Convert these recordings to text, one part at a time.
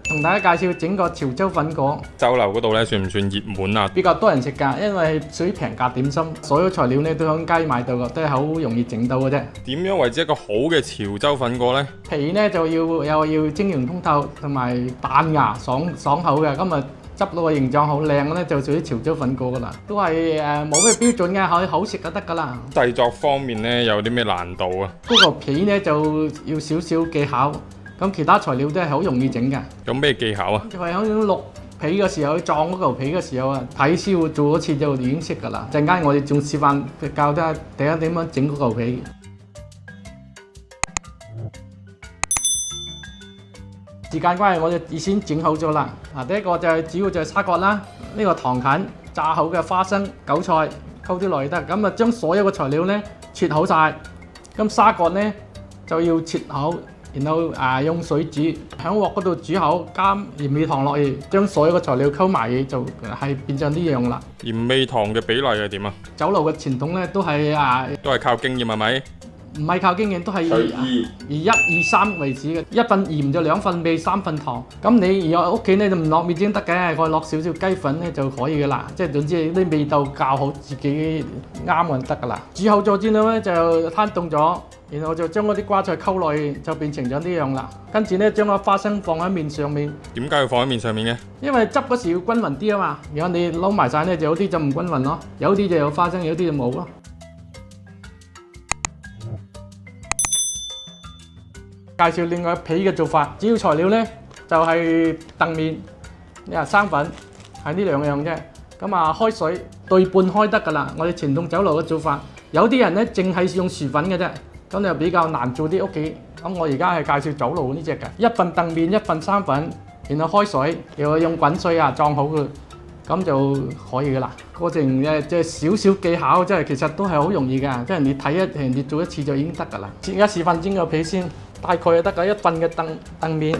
同大家介紹整個潮州粉果，酒樓嗰度咧算唔算熱門啊？比較多人食㗎，因為屬於平價點心，所有材料咧都喺街買到㗎，都係好容易整到嘅啫。點樣為之一個好嘅潮州粉果呢？皮咧就要晶瑩通透，同埋彈牙爽口嘅。今日執到個形狀好靚咧，就屬於潮州粉果㗎啦。都係冇咩標準嘅，可以好食就得㗎啦。製作方面咧有啲咩難度啊？嗰個皮咧就要少少技巧，咁其他材料都係好容易整㗎。有咩技巧啊？就係喺淥皮嘅時候，撞嗰嚿皮嘅時候啊，睇師傅做一次就已經識㗎啦。陣間我哋仲示範教大家點樣整嗰嚿皮。時間關係，我哋先整好咗啦。第一個就係主要就係沙葛啦，呢個糖芹、炸好嘅花生、韭菜溝啲落去得。咁啊，將所有嘅材料咧切好晒。咁沙葛咧就要切好，然後用水煮，喺鑊嗰度煮好，加鹽味糖落去，將所有嘅材料溝埋，就係變咗呢樣啦。鹽味糖嘅比例係點啊？酒樓嘅傳統咧都係都係靠經驗係咪？唔係靠經驗，都係以1、2、3為止嘅，1份鹽就2份味，3份糖。咁你如果屋企咧就唔落面先得嘅，我落少少雞粉咧就可以嘅啦。即係總之啲味道校好自己啱就得㗎啦。煮好咗之後咧就攤凍咗，然後就將嗰啲瓜菜溝落去，就變成咗呢樣啦。跟住咧將個花生放喺面上面。點解要放喺面上面嘅？因為執嗰時要均勻啲啊嘛。如果你撈埋晒咧，就有啲就唔均勻咯，有啲就有花生，有啲就冇咯。介紹另外皮嘅做法，主要材料咧就係澄麵、生粉，係呢兩樣啫。咁開水對半開得㗎啦。我哋傳統酒樓嘅做法，有啲人咧淨係用薯粉嘅啫，咁就比較難做啲屋企。咁我而家係介紹酒樓呢隻嘅，1份澄麵，1份生粉，然後開水，又用滾水撞好佢，咁就可以㗎啦。過程即係少少技巧，即係其實都係好容易㗎，即係你睇人哋做一次就已經得㗎啦。而家示範煎個皮先。大概就得㗎，1份嘅澄麵，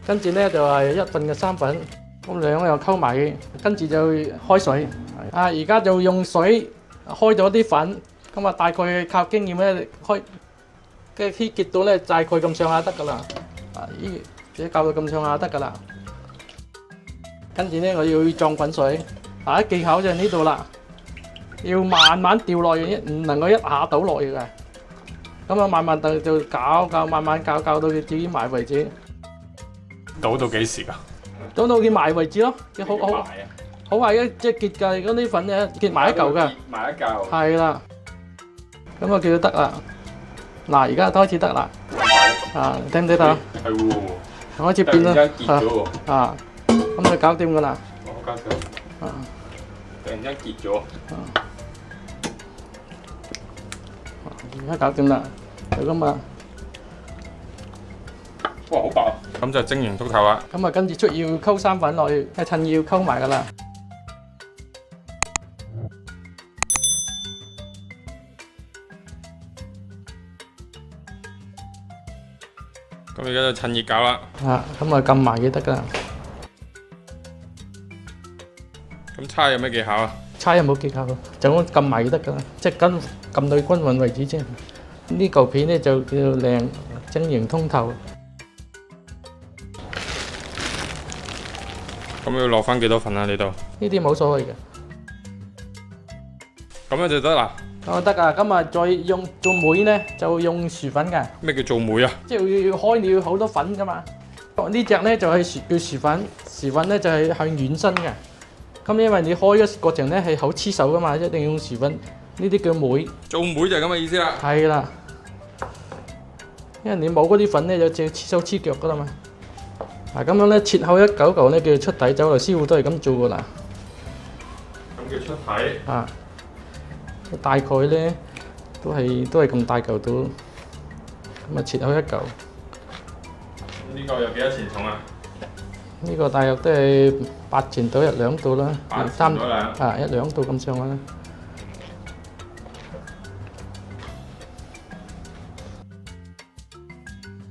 跟住咧就係1份嘅生粉，咁兩個又溝埋，跟住就開水。而家就用水開咗啲粉，咁大概靠經驗咧開嘅氣結到咧大概咁上下得㗎啦。自己教到咁上下得㗎啦。跟住咧我要撞滾水，技巧就喺呢度啦，要慢慢掉落去，唔能夠一下倒落去嘅。咁慢慢就攪，慢慢攪到佢自己埋為止。倒到幾時㗎？倒到佢埋為止咯。好壞嘅，即係結㗎。嗰啲粉咧結埋一嚿㗎。結埋一嚿。係啦。咁叫做得啦。嗱，而家開始得啦。睇唔睇到？係喎。開始變啦。突然間結咗喎。咁就搞掂㗎啦。搞掂。突然間結咗。而家搞掂啦，就咁啊！哇，好白啊！咁就晶瑩剔透啦。咁跟住要溝生粉落去，趁要溝埋噶啦。咁而家就趁熱搞啦。咁撳埋嘅得噶啦。咁猜有咩技巧啊？猜又冇技巧，就咁撳埋就得噶啦，即係撳到均勻為止啫。呢嚿片咧就叫做靚，晶瑩通透。咁要落翻幾多粉啊？呢度？呢啲冇所謂嘅。咁樣就得啦。得噶，咁再用做妹咧，就用薯粉嘅。咩叫做妹啊？即係要開你要好多粉噶嘛。呢隻咧就係叫薯粉，薯粉咧就係向軟身嘅。咁因為你開嘅過程咧係好黐手噶嘛，一定要用薯粉，呢啲叫妹。做妹就係咁嘅意思啦。係啦，因為你冇嗰啲粉咧，就淨係黐手黐腳噶啦嘛。咁樣咧切好一嚿嚿咧叫出體，酒樓師傅都係咁做噶啦。咁叫出體。大概咧都係咁大嚿到，咁切好一嚿。呢個有幾多錢重啊？呢個大約都係8錢到1兩度啦，1兩度咁上下啦。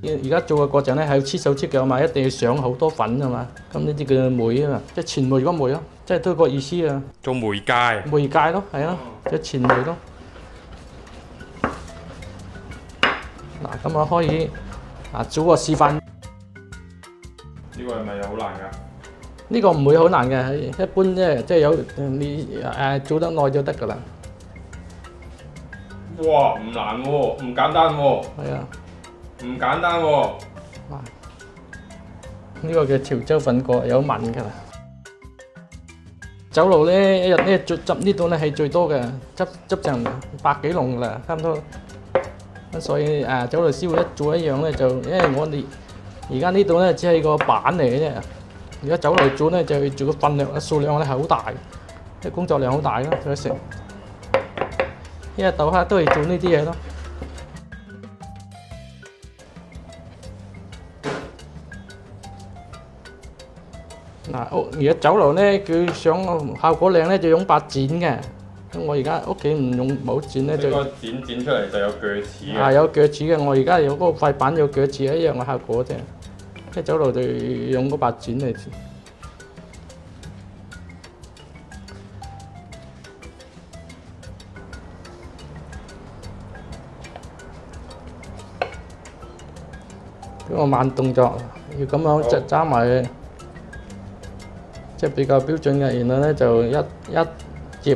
而家做嘅過程咧係要黐手黐腳嘛，一定要上好多粉啊嘛。咁呢啲叫梅啊嘛，即係前梅嗰梅咯，即係都個意思啊。做梅芥。梅芥咯，係啊，即係前梅咯。嗱，咁我可以做個示範。要呢個係咪好難㗎？呢個唔會好難嘅，一般即係有你做得耐就得㗎啦。哇，唔難喎，唔簡單喎。係啊，唔簡單喎。呢個叫潮州粉果，有紋㗎啦。酒樓咧，一日咧執呢度咧係最多嘅，執成百幾籠㗎啦，差唔多。咁所以酒樓師傅一做一樣咧，就因為我哋而家呢度咧只係個板嚟嘅啫。而家酒樓做咧就做個份量、數量咧係好大，即係工作量好大咯，做食。一日到黑都係做呢啲嘢咯。嗱，而家酒樓咧，佢想效果靚咧，就用把剪嘅。咁我而家屋企唔用冇剪咧，就呢個剪出嚟就有鋸齒嘅。有鋸齒嘅。我而家有嗰個塊板有鋸齒一樣嘅效果啫。即係酒樓就用嗰把剪嚟剪。呢個慢動作，要咁樣揸埋佢。即係比較標準嘅，然後咧就一接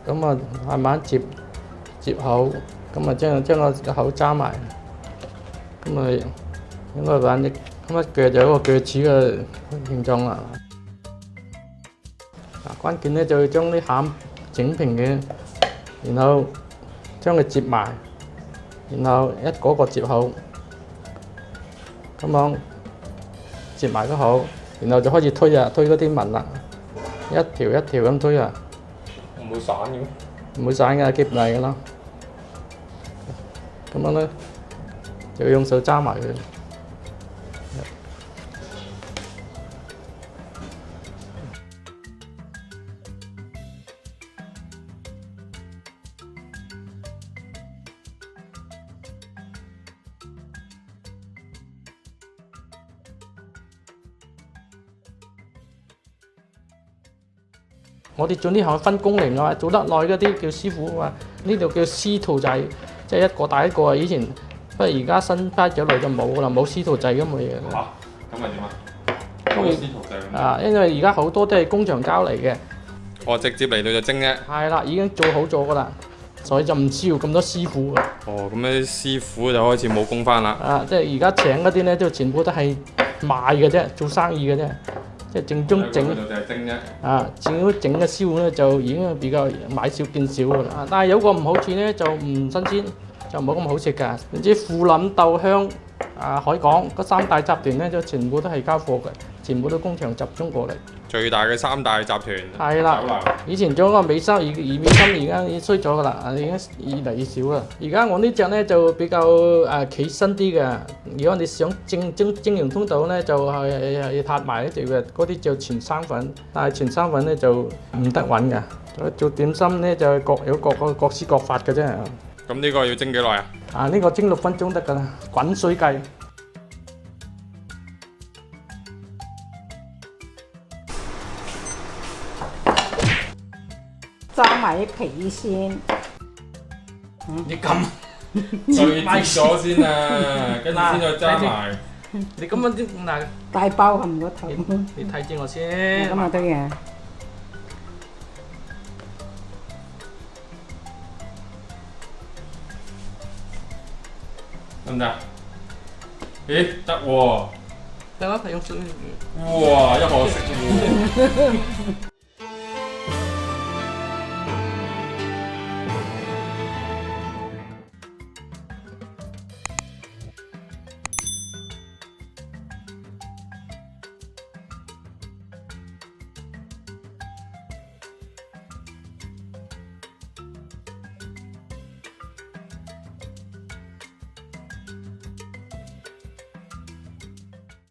咁啊，慢慢接口，咁啊將個口揸埋，咁啊應該揾啲咁一鋸就有個鋸齒嘅形狀啦。關鍵咧就要將啲餡整平嘅，然後將佢接埋，然後一個接口，咁樣接埋個口。然後就開始推嗰啲紋啦，一條一條咁推啊，唔會散嘅？唔會散㗎，結埋㗎啦。咁樣咧就用手揸埋佢。我哋做呢行分工嚟㗎，做得耐嗰啲叫師傅話，呢度叫師徒制，即係一個帶一個。以前不過而家新派酒樓就冇㗎啦，冇師徒制咁嘅嘢。嚇，咁咪點啊？冇師徒制因為而家好多都係工場交嚟嘅。我直接嚟到就蒸啫。係啦，已經做好咗㗎啦，所以就唔需要咁多師傅㗎。哦，咁啲師傅就開始冇工返啦。即係而家請嗰啲咧，都全部都係賣嘅啫，做生意嘅啫。即係正宗整，正宗整嘅師傅咧就已經比較買少見少㗎啦。但係有個唔好處咧，就唔新鮮，就冇咁好食㗎。唔知富臨、稻香、海港嗰三大集團咧，就全部都係交貨嘅，全部都工場集中過嚟。最大嘅三大集團。係啦，以前做嗰個美心，美心而家已經衰咗㗎啦，已經越嚟越少啦。而家我呢隻咧就比較企身啲嘅。如果你想蒸羊通道咧，就係撻埋一條嘅，嗰啲就全生粉，但係全生粉咧就唔得穩㗎。做點心咧就各施各法嘅啫。咁呢個要蒸幾耐啊？呢個蒸6分鐘得㗎啦，滾水計。揸埋啲皮先。你咁對切咗先啊，跟住先再揸埋。你咁樣啲嗱，大包含個頭。你睇住我先。咁啊得嘅。得唔得？咦，得喎。得啦，用水。哇，一可惜喎。